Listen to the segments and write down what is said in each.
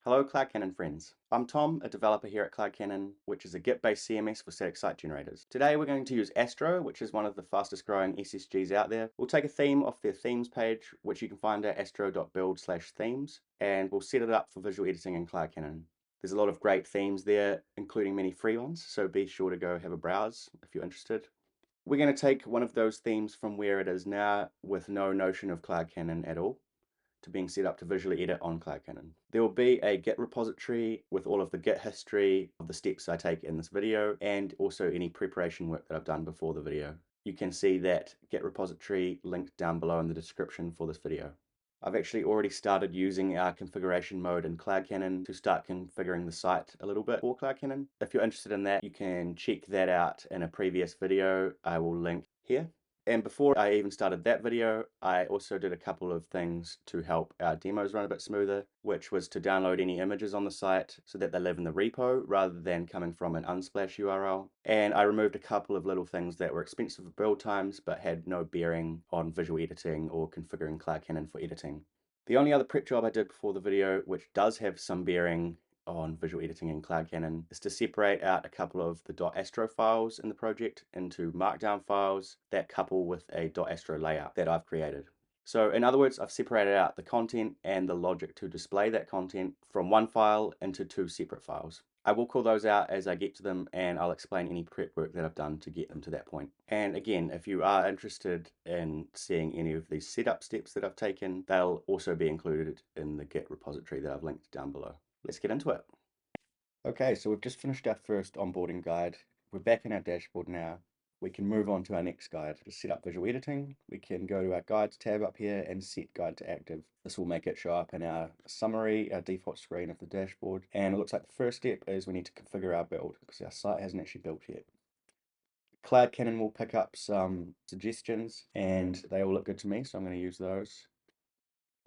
Hello CloudCannon friends. I'm Tom, a developer here at CloudCannon, which is a Git-based CMS for static site generators. Today we're going to use Astro, which is one of the fastest growing SSGs out there. We'll take a theme off their themes page, which you can find at astro.build/themes, and we'll set it up for visual editing in CloudCannon. There's a lot of great themes there, including many free ones, so be sure to go have a browse if you're interested. We're going to take one of those themes from where it is now with no notion of CloudCannon at all to being set up to visually edit on CloudCannon. There will be a Git repository with all of the Git history of the steps I take in this video and also any preparation work that I've done before the video. You can see that Git repository linked down below in the description for this video. I've actually already started using our configuration mode in CloudCannon to start configuring the site a little bit for CloudCannon. If you're interested in that, you can check that out in a previous video I will link here. And before I even started that video, I also did a couple of things to help our demos run a bit smoother, which was to download any images on the site so that they live in the repo rather than coming from an Unsplash URL. And I removed a couple of little things that were expensive for build times but had no bearing on visual editing or configuring CloudCannon for editing. The only other prep job I did before the video, which does have some bearing on visual editing in CloudCannon, is to separate out a couple of the .astro files in the project into markdown files that couple with a .astro layout that I've created. So in other words, I've separated out the content and the logic to display that content from one file into two separate files. I will call those out as I get to them, and I'll explain any prep work that I've done to get them to that point. And again, if you are interested in seeing any of these setup steps that I've taken, they'll also be included in the Git repository that I've linked down below. Let's get into it. Okay, so we've just finished our first onboarding guide. We're back in our dashboard now. We can move on to our next guide. To set up visual editing, we can go to our guides tab up here and set guide to active. This will make it show up in our summary, our default screen of the dashboard. And it looks like the first step is we need to configure our build because our site hasn't actually built yet. CloudCannon will pick up some suggestions and they all look good to me, so I'm going to use those.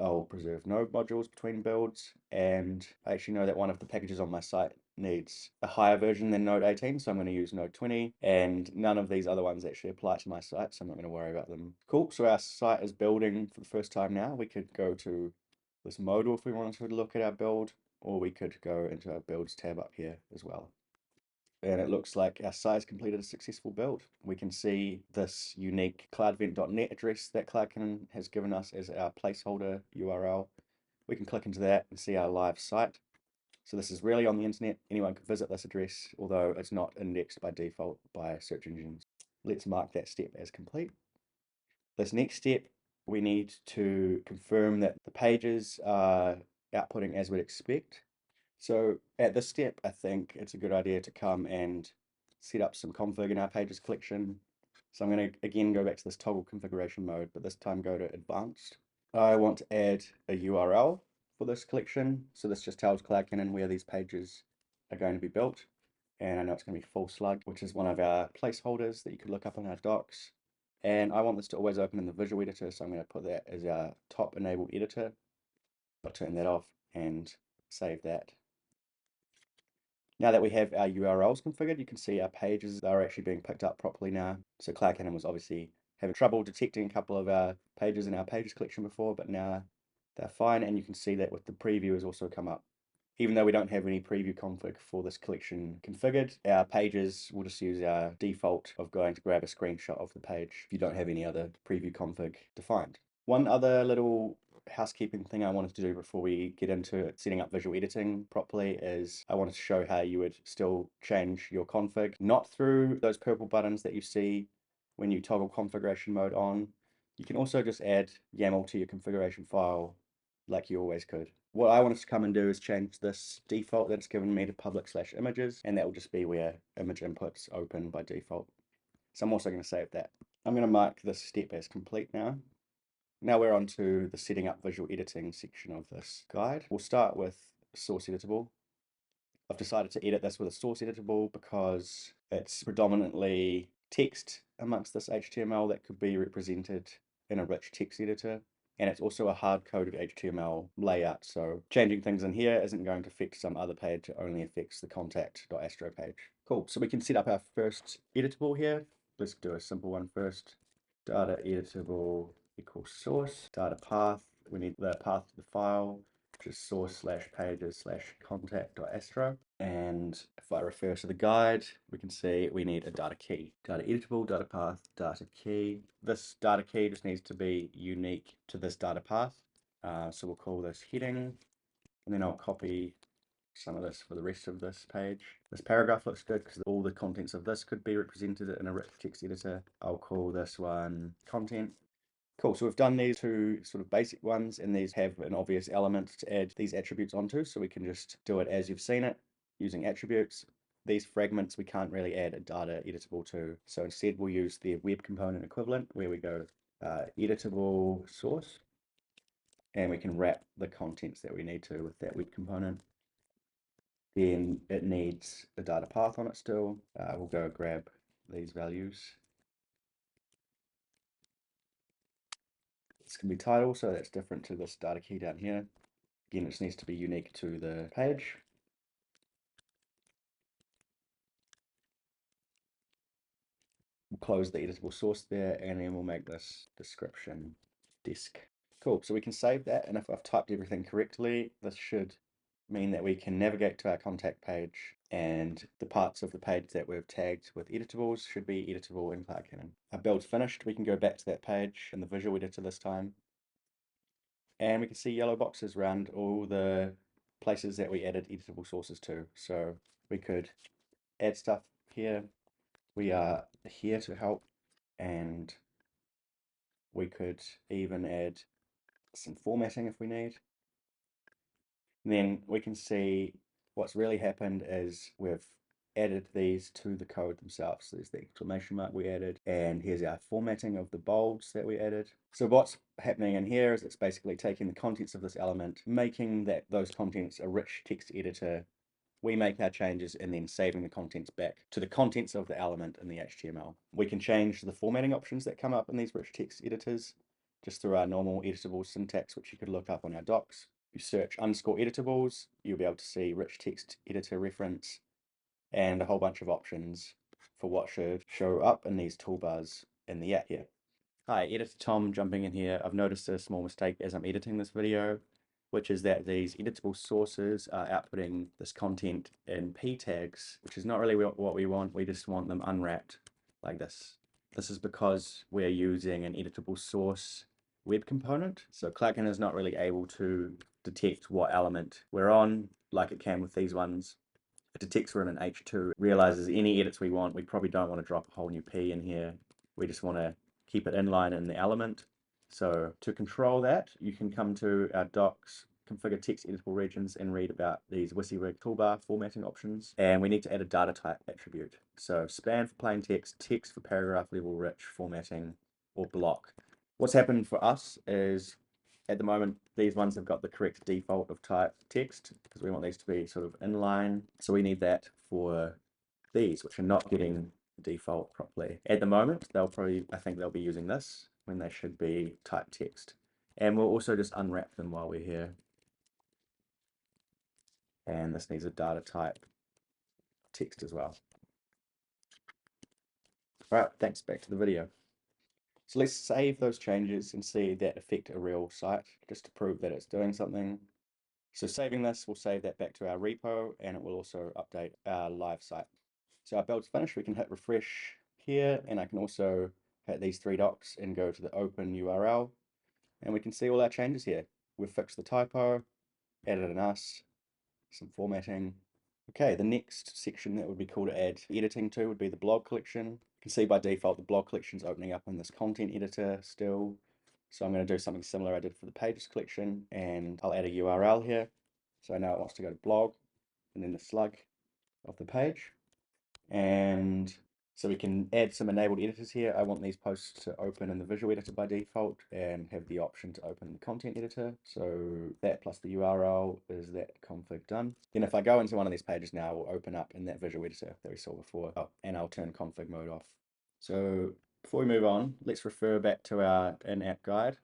I'll preserve node modules between builds, and I actually know that one of the packages on my site needs a higher version than Node 18, so I'm going to use Node 20, and none of these other ones actually apply to my site, so I'm not going to worry about them. Cool, so our site is building for the first time now. We could go to this modal if we wanted to look at our build, or we could go into our builds tab up here as well. And it looks like our site has completed a successful build. We can see this unique cloudvent.net address that CloudCannon has given us as our placeholder URL. We can click into that and see our live site. So this is really on the internet. Anyone could visit this address, although it's not indexed by default by search engines. Let's mark that step as complete. This next step, we need to confirm that the pages are outputting as we'd expect. So at this step, I think it's a good idea to come and set up some config in our pages collection. So I'm going to again go back to this toggle configuration mode, but this time go to advanced. I want to add a URL for this collection. So this just tells CloudCannon where these pages are going to be built. And I know it's going to be full slug, which is one of our placeholders that you could look up in our docs. And I want this to always open in the visual editor, so I'm going to put that as our top enabled editor. I'll turn that off and save that. Now that we have our URLs configured, you can see our pages are actually being picked up properly now. So CloudCannon was obviously having trouble detecting a couple of our pages in our pages collection before, but now they're fine, and you can see that with the preview has also come up. Even though we don't have any preview config for this collection configured, our pages will just use our default of going to grab a screenshot of the page if you don't have any other preview config defined. One other little housekeeping thing I wanted to do before we get into setting up visual editing properly is I wanted to show how you would still change your config, not through those purple buttons that you see when you toggle configuration mode on. You can also just add YAML to your configuration file like you always could. What I want us to come and do is change this default that's given me to public/images, and that will just be where image inputs open by default. So I'm also going to save that. I'm going to mark this step as complete now. Now we're on to the setting up visual editing section of this guide. We'll start with source editable. I've decided to edit this with a source editable because it's predominantly text amongst this HTML that could be represented in a rich text editor. And it's also a hard-coded HTML layout, so changing things in here isn't going to affect some other page, it only affects the contact.astro page. Cool, so we can set up our first editable here. Let's do a simple one first. Data editable equals source, data path, we need the path of the file, which is source/pages/contact.astro. And if I refer to the guide, we can see we need a data key. Data editable, data path, data key. This data key just needs to be unique to this data path. So we'll call this heading, and then I'll copy some of this for the rest of this page. This paragraph looks good because all the contents of this could be represented in a rich text editor. I'll call this one content. Cool, so we've done these two sort of basic ones, and these have an obvious element to add these attributes onto, so we can just do it as you've seen it using attributes. These fragments we can't really add a data editable to, so instead we'll use the web component equivalent where we go editable source, and we can wrap the contents that we need to with that web component. Then it needs a data path on it still. We'll go grab these values. This can be title, so that's different to this data key down here. Again, it just needs to be unique to the page. We'll close the editable source there, and then we'll make this description disk. Cool, so we can save that, and if I've typed everything correctly, this should mean that we can navigate to our contact page, and the parts of the page that we've tagged with editables should be editable in CloudCannon. Our build's finished. We can go back to that page in the visual editor this time, and we can see yellow boxes around all the places that we added editable sources to. So we could add stuff here. We are here to help, and we could even add some formatting if we need. And then we can see what's really happened is we've added these to the code themselves. So there's the exclamation mark we added, and here's our formatting of the bolds that we added. So what's happening in here is it's basically taking the contents of this element, making those contents a rich text editor. We make our changes and then saving the contents back to the contents of the element in the HTML. We can change the formatting options that come up in these rich text editors just through our normal editable syntax, which you could look up on our docs. You search _editables, you'll be able to see rich text editor reference and a whole bunch of options for what should show up in these toolbars in the app here. Hi, Editor Tom jumping in here. I've noticed a small mistake as I'm editing this video, which is that these editable sources are outputting this content in p tags, which is not really what we want. We just want them unwrapped like this. This is because we're using an editable source web component. So CloudCannon is not really able to detect what element we're on like it can with these ones. It detects we're in an H2, realizes any edits we want. We probably don't want to drop a whole new P in here. We just want to keep it inline in the element. So to control that, you can come to our docs, configure text editable regions, and read about these WYSIWYG toolbar formatting options. And we need to add a data type attribute. So span for plain text, text for paragraph level rich formatting, or block. What's happened for us is at the moment, these ones have got the correct default of type text because we want these to be sort of inline. So we need that for these, which are not getting default properly. At the moment, I think they'll be using this when they should be type text. And we'll also just unwrap them while we're here. And this needs a data type text as well. All right, thanks. Back to the video. So let's save those changes and see that affect a real site just to prove that it's doing something. So saving this, we'll save that back to our repo, and it will also update our live site. So our build's finished. We can hit refresh here, and I can also hit these three dots and go to the open URL, and we can see all our changes here. We've fixed the typo, added an us, some formatting. Okay, the next section that would be cool to add editing to would be the blog collection. You can see by default the blog collection is opening up in this content editor still. So I'm going to do something similar I did for the pages collection, and I'll add a URL here. So now it wants to go to blog and then the slug of the page. And so we can add some enabled editors here. I want these posts to open in the visual editor by default and have the option to open in the content editor. So that plus the URL is that config done. Then if I go into one of these pages now, it will open up in that visual editor that we saw before. Oh, and I'll turn config mode off. So before we move on, let's refer back to our in-app guide.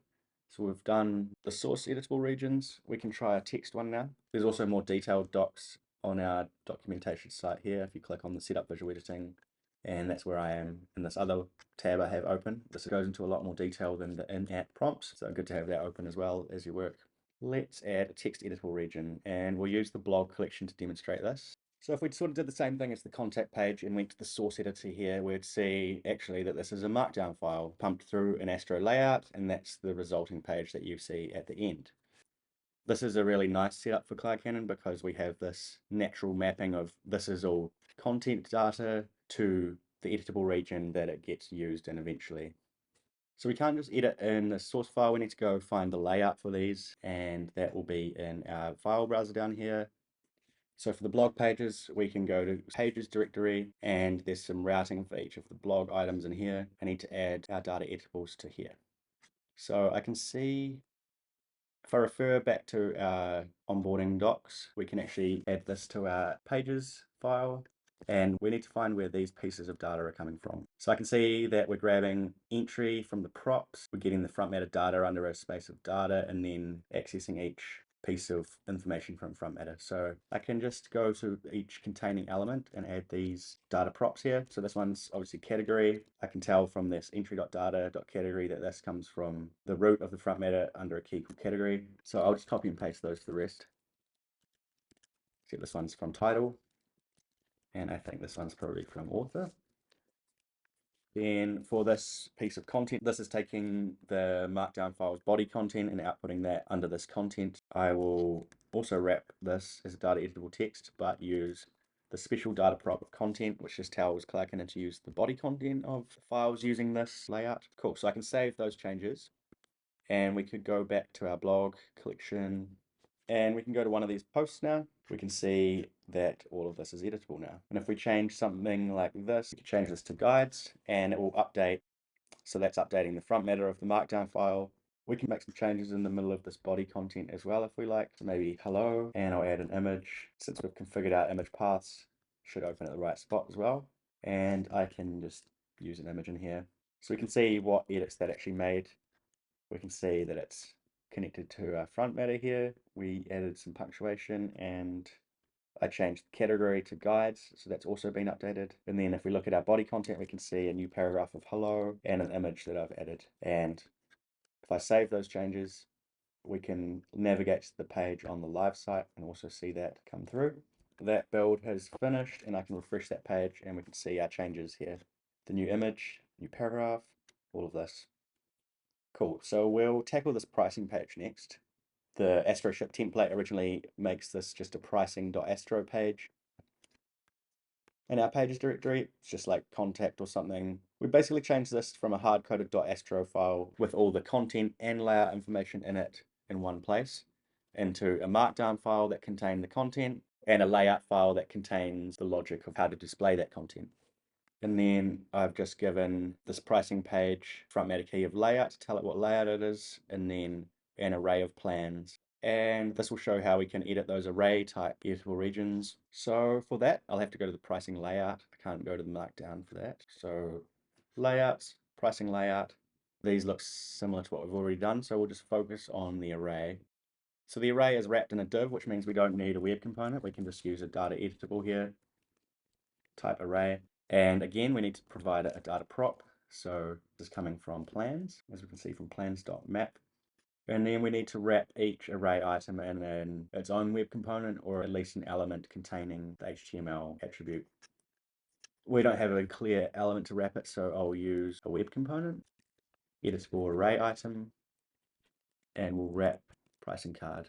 So we've done the source editable regions. We can try a text one now. There's also more detailed docs on our documentation site here. If you click on the setup visual editing, and that's where I am in this other tab I have open. This goes into a lot more detail than the in-app prompts, so good to have that open as well as you work. Let's add a text editable region, and we'll use the blog collection to demonstrate this. So if we sort of did the same thing as the contact page and went to the source editor here, we'd see actually that this is a markdown file pumped through an Astro layout, and that's the resulting page that you see at the end. This is a really nice setup for CloudCannon because we have this natural mapping of this is all content data to the editable region that it gets used in eventually. So we can't just edit in the source file, we need to go find the layout for these, and that will be in our file browser down here. So for the blog pages, we can go to pages directory, and there's some routing for each of the blog items in here. I need to add our data editables to here. So I can see if I refer back to our onboarding docs, we can actually add this to our pages file, and we need to find where these pieces of data are coming from. So I can see that we're grabbing entry from the props, we're getting the front matter data under a space of data, and then accessing each piece of information from front matter. So I can just go to each containing element and add these data props here. So this one's obviously category. I can tell from this entry.data.category that this comes from the root of the front matter under a key called category. So I'll just copy and paste those to the rest. See, this one's from title, and I think this one's probably from author. Then for this piece of content, this is taking the markdown file's body content and outputting that under this content. I will also wrap this as a data editable text, but use the special data prop of content, which just tells CloudCannon to use the body content of files using this layout. Cool, so I can save those changes, and we could go back to our blog collection, and we can go to one of these posts now. We can see that all of this is editable now. And if we change something like this, we can change this to guides, and it will update. So that's updating the front matter of the markdown file. We can make some changes in the middle of this body content as well if we like. So maybe hello, and I'll add an image. Since we've configured our image paths, should open at the right spot as well. And I can just use an image in here. So we can see what edits that actually made. We can see that it's connected to our front matter here. We added some punctuation, and I changed the category to guides, so that's also been updated. And then if we look at our body content, we can see a new paragraph of hello and an image that I've added. And if I save those changes, we can navigate to the page on the live site and also see that come through. That build has finished, and I can refresh that page and we can see our changes here. The new image, new paragraph, all of this. Cool, so we'll tackle this pricing page next. The AstroShip template originally makes this just a pricing.astro page. In our pages directory, it's just like contact or something. We basically changed this from a hard-coded .astro file with all the content and layout information in it in one place into a markdown file that contained the content and a layout file that contains the logic of how to display that content. And then I've just given this pricing page front matter key of layout to tell it what layout it is, and then an array of plans. And this will show how we can edit those array type editable regions. So for that, I'll have to go to the pricing layout. I can't go to the markdown for that. So layouts, pricing layout. These look similar to what we've already done, so we'll just focus on the array. So the array is wrapped in a div, which means we don't need a web component. We can just use a data editable here, type array. And again, we need to provide a data prop. So this is coming from plans, as we can see from plans.map. And then we need to wrap each array item in its own web component, or at least an element containing the HTML attribute. We don't have a clear element to wrap it, so I'll use a web component, editable array item, and we'll wrap pricing card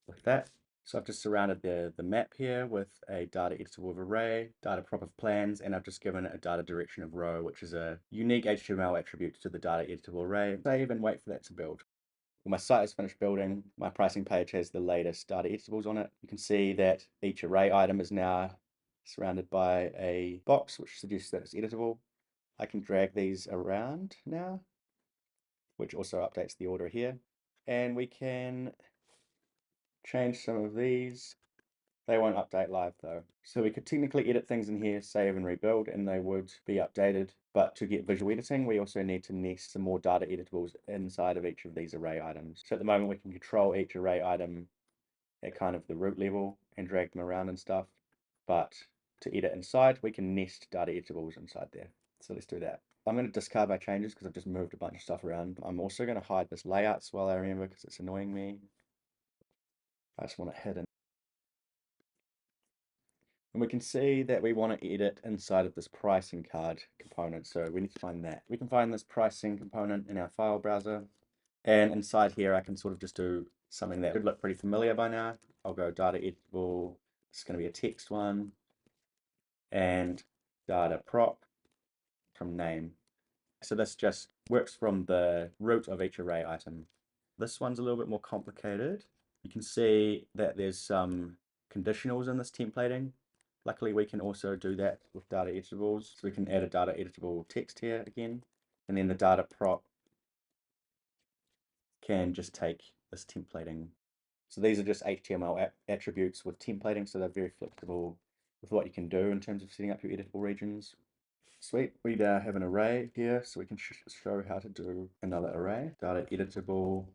with that. So I've just surrounded the map here with a data editable of array, data prop of plans, and I've just given it a data direction of row, which is a unique HTML attribute to the data editable array. Save and wait for that to build. When my site is finished building, my pricing page has the latest data editables on it. You can see that each array item is now surrounded by a box, which suggests that it's editable. I can drag these around now, which also updates the order here. And we can change some of these. They won't update live though. So we could technically edit things in here, save and rebuild, and they would be updated. But to get visual editing, we also need to nest some more data editables inside of each of these array items. So at the moment, we can control each array item at kind of the root level and drag them around and stuff. But to edit inside, we can nest data editables inside there. So let's do that. I'm going to discard my changes because I've just moved a bunch of stuff around. I'm also going to hide this layouts while I remember because it's annoying me. I just want it hidden. And we can see that we want to edit inside of this pricing card component. So we need to find that. We can find this pricing component in our file browser. And inside here, I can sort of just do something that would look pretty familiar by now. I'll go data editable. It's going to be a text one. And data prop from name. So this just works from the root of each array item. This one's a little bit more complicated. You can see that there's some conditionals in this templating. Luckily, we can also do that with data editables. So we can add a data editable text here again. And then the data prop can just take this templating. So these are just HTML attributes with templating, so they're very flexible with what you can do in terms of setting up your editable regions. Sweet, we have an array here, so we can show how to do another array. Data editable.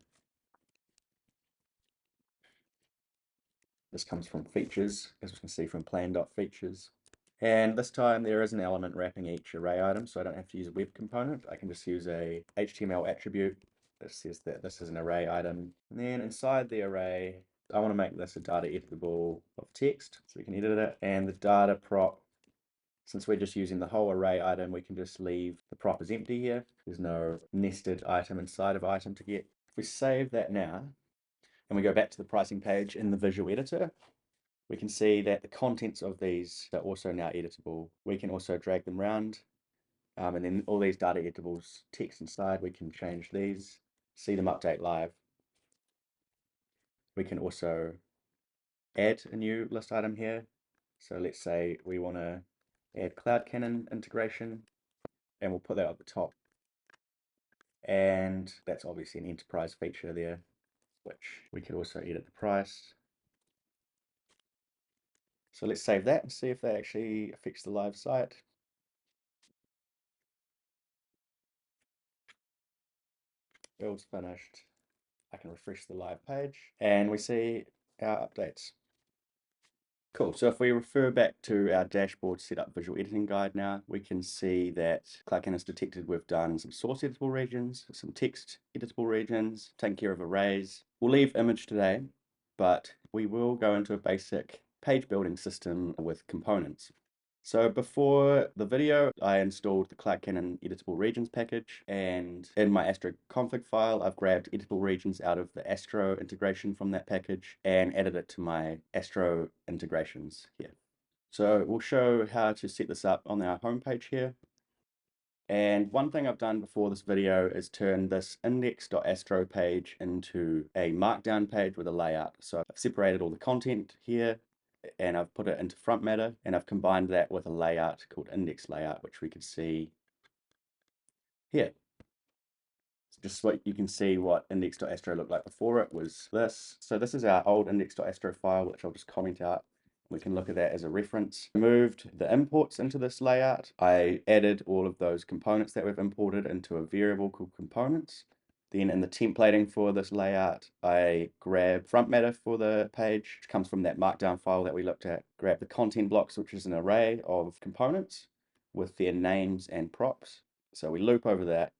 This comes from features, as we can see from plan.features. And this time there is an element wrapping each array item, so I don't have to use a web component. I can just use a HTML attribute that says that this is an array item. And then inside the array, I want to make this a data editable of text, so we can edit it. And the data prop, since we're just using the whole array item, we can just leave the prop as empty here. There's no nested item inside of item to get. If we save that now, and we go back to the pricing page in the visual editor, we can see that the contents of these are also now editable. We can also drag them around, and then all these data editables text inside, we can change these, see them update live. We can also add a new list item here. So let's say we want to add CloudCannon integration, and we'll put that at the top. And that's obviously an enterprise feature there, which we could also edit the price. So let's save that and see if that actually affects the live site. Build's finished. I can refresh the live page and we see our updates. Cool, so if we refer back to our dashboard setup visual editing guide now, we can see that CloudCannon has detected we've done some source editable regions, some text editable regions, taking care of arrays. We'll leave image today, but we will go into a basic page building system with components. So before the video, I installed the CloudCannon Editable Regions package, and in my Astro config file, I've grabbed Editable Regions out of the Astro integration from that package and added it to my Astro integrations here. So we'll show how to set this up on our homepage here. And one thing I've done before this video is turn this index.astro page into a markdown page with a layout. So I've separated all the content here and I've put it into front matter, and I've combined that with a layout called index layout, which we can see here. Just what you can see what index.astro looked like before it was this. So this is our old index.astro file, which I'll just comment out. We can look at that as a reference. I moved the imports into this layout. I added all of those components that we've imported into a variable called components. Then in the templating for this layout, I grab front matter for the page, which comes from that markdown file that we looked at. Grab the content blocks, which is an array of components with their names and props. So we loop over that,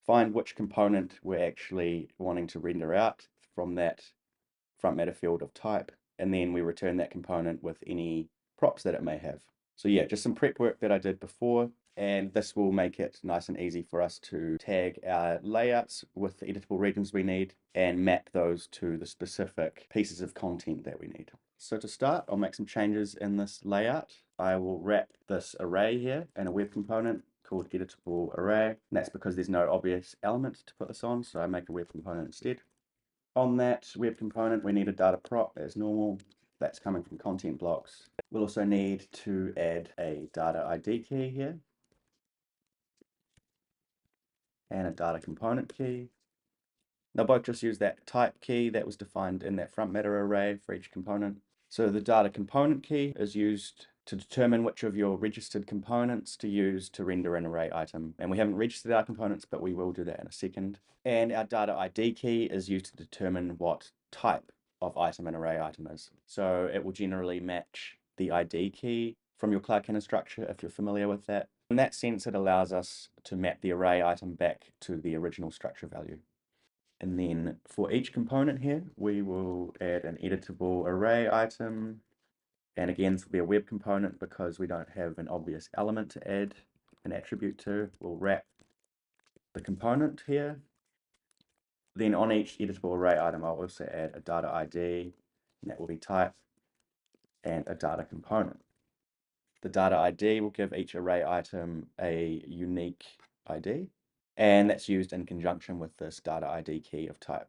find which component we're actually wanting to render out from that front matter field of type, and then we return that component with any props that it may have. So yeah, just some prep work that I did before, and this will make it nice and easy for us to tag our layouts with the editable regions we need and map those to the specific pieces of content that we need. So to start, I'll make some changes in this layout. I will wrap this array here in a web component called editable array, and that's because there's no obvious element to put this on, so I make a web component instead. On that web component, we need a data prop as normal. That's coming from content blocks. We'll also need to add a data ID key here and a data component key. They'll both just use that type key that was defined in that front matter array for each component. So the data component key is used to determine which of your registered components to use to render an array item. And we haven't registered our components, but we will do that in a second. And our data ID key is used to determine what type of item an array item is. So it will generally match the ID key from your CloudCannon structure if you're familiar with that. In that sense, it allows us to map the array item back to the original structure value. And then for each component here, we will add an editable array item. And again, this will be a web component because we don't have an obvious element to add an attribute to. We'll wrap the component here. Then on each editable array item, I'll also add a data ID, and that will be type, and a data component. The data ID will give each array item a unique ID, and that's used in conjunction with this data ID key of type.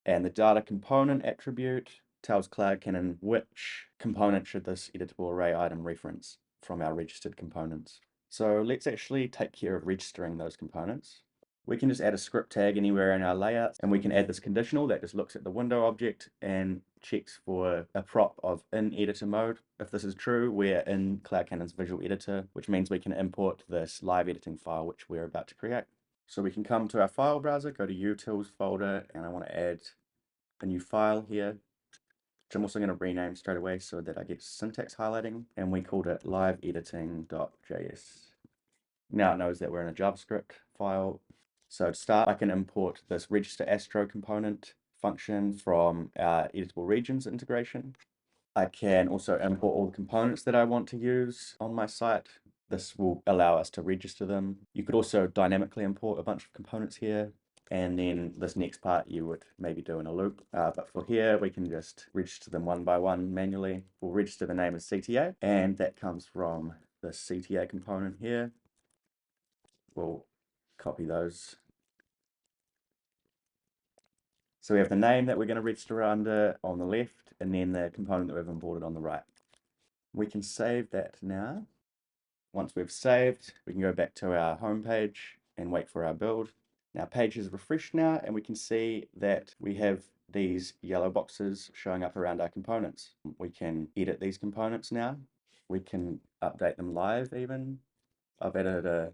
And the data component attribute tells CloudCannon which component should this editable array item reference from our registered components. So let's actually take care of registering those components. We can just add a script tag anywhere in our layouts, and we can add this conditional that just looks at the window object and checks for a prop of in editor mode. If this is true, we're in CloudCannon's visual editor, which means we can import this live editing file which we're about to create. So we can come to our file browser, go to utils folder, and I want to add a new file here, which I'm also going to rename straight away so that I get syntax highlighting, and we called it liveediting.js. Now it knows that we're in a JavaScript file. So to start, I can import this register astro component function from our Editable Regions integration. I can also import all the components that I want to use on my site. This will allow us to register them. You could also dynamically import a bunch of components here. And then this next part you would maybe do in a loop. But for here, we can just register them one by one manually. We'll register the name as CTA, and that comes from the CTA component here. We'll copy those. So we have the name that we're going to register under on the left, and then the component that we've imported on the right. We can save that now. Once we've saved, we can go back to our home page and wait for our build. Now page is refreshed now, and we can see that we have these yellow boxes showing up around our components. We can edit these components now. We can update them live even. I've added a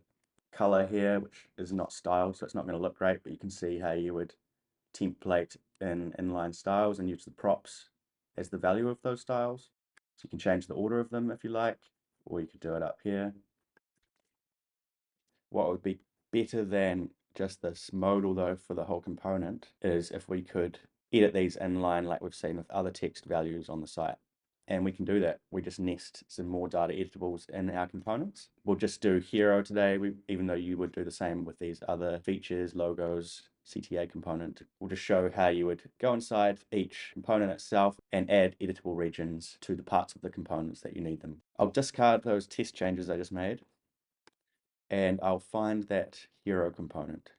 color here, which is not styled, so it's not going to look great, but you can see how you would template in inline styles and use the props as the value of those styles. So you can change the order of them if you like, or you could do it up here. What would be better than just this modal though for the whole component is if we could edit these inline like we've seen with other text values on the site. And we can do that. We just nest some more data editables in our components. We'll just do hero today, even though you would do the same with these other features, logos, CTA component. We'll just show how you would go inside each component itself and add editable regions to the parts of the components that you need them. I'll discard those test changes I just made, and I'll find that hero component.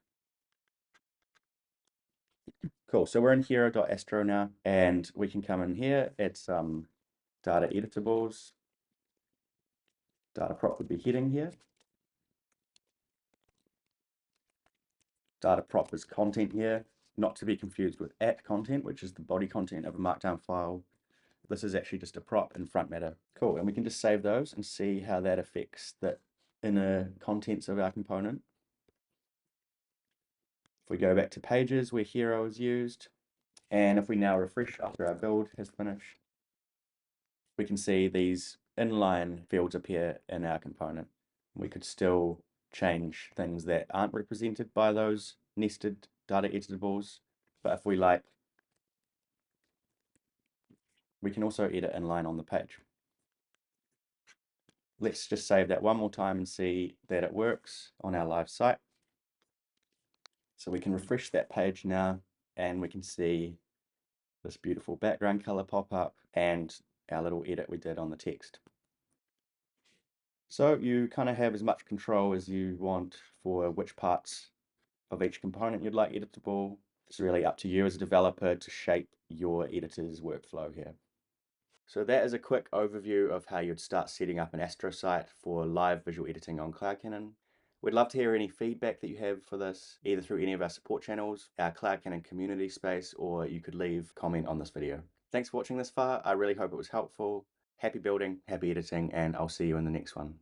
Cool, so we're in hero.astro now, and we can come in here, add some data editables. Data prop would be heading here. Data prop is content here, not to be confused with at content, which is the body content of a markdown file. This is actually just a prop in front matter. Cool, and we can just save those and see how that affects the inner contents of our component. If we go back to pages where hero is used, and if we now refresh after our build has finished, we can see these inline fields appear in our component. We could still change things that aren't represented by those nested data editables, but if we like, we can also edit inline on the page. Let's just save that one more time and see that it works on our live site. So we can refresh that page now, and we can see this beautiful background color pop up and our little edit we did on the text. So you kind of have as much control as you want for which parts of each component you'd like editable. It's really up to you as a developer to shape your editor's workflow here. So that is a quick overview of how you'd start setting up an Astro site for live visual editing on CloudCannon. We'd love to hear any feedback that you have for this, either through any of our support channels, our CloudCannon community space, or you could leave a comment on this video. Thanks for watching this far. I really hope it was helpful. Happy building, happy editing, and I'll see you in the next one.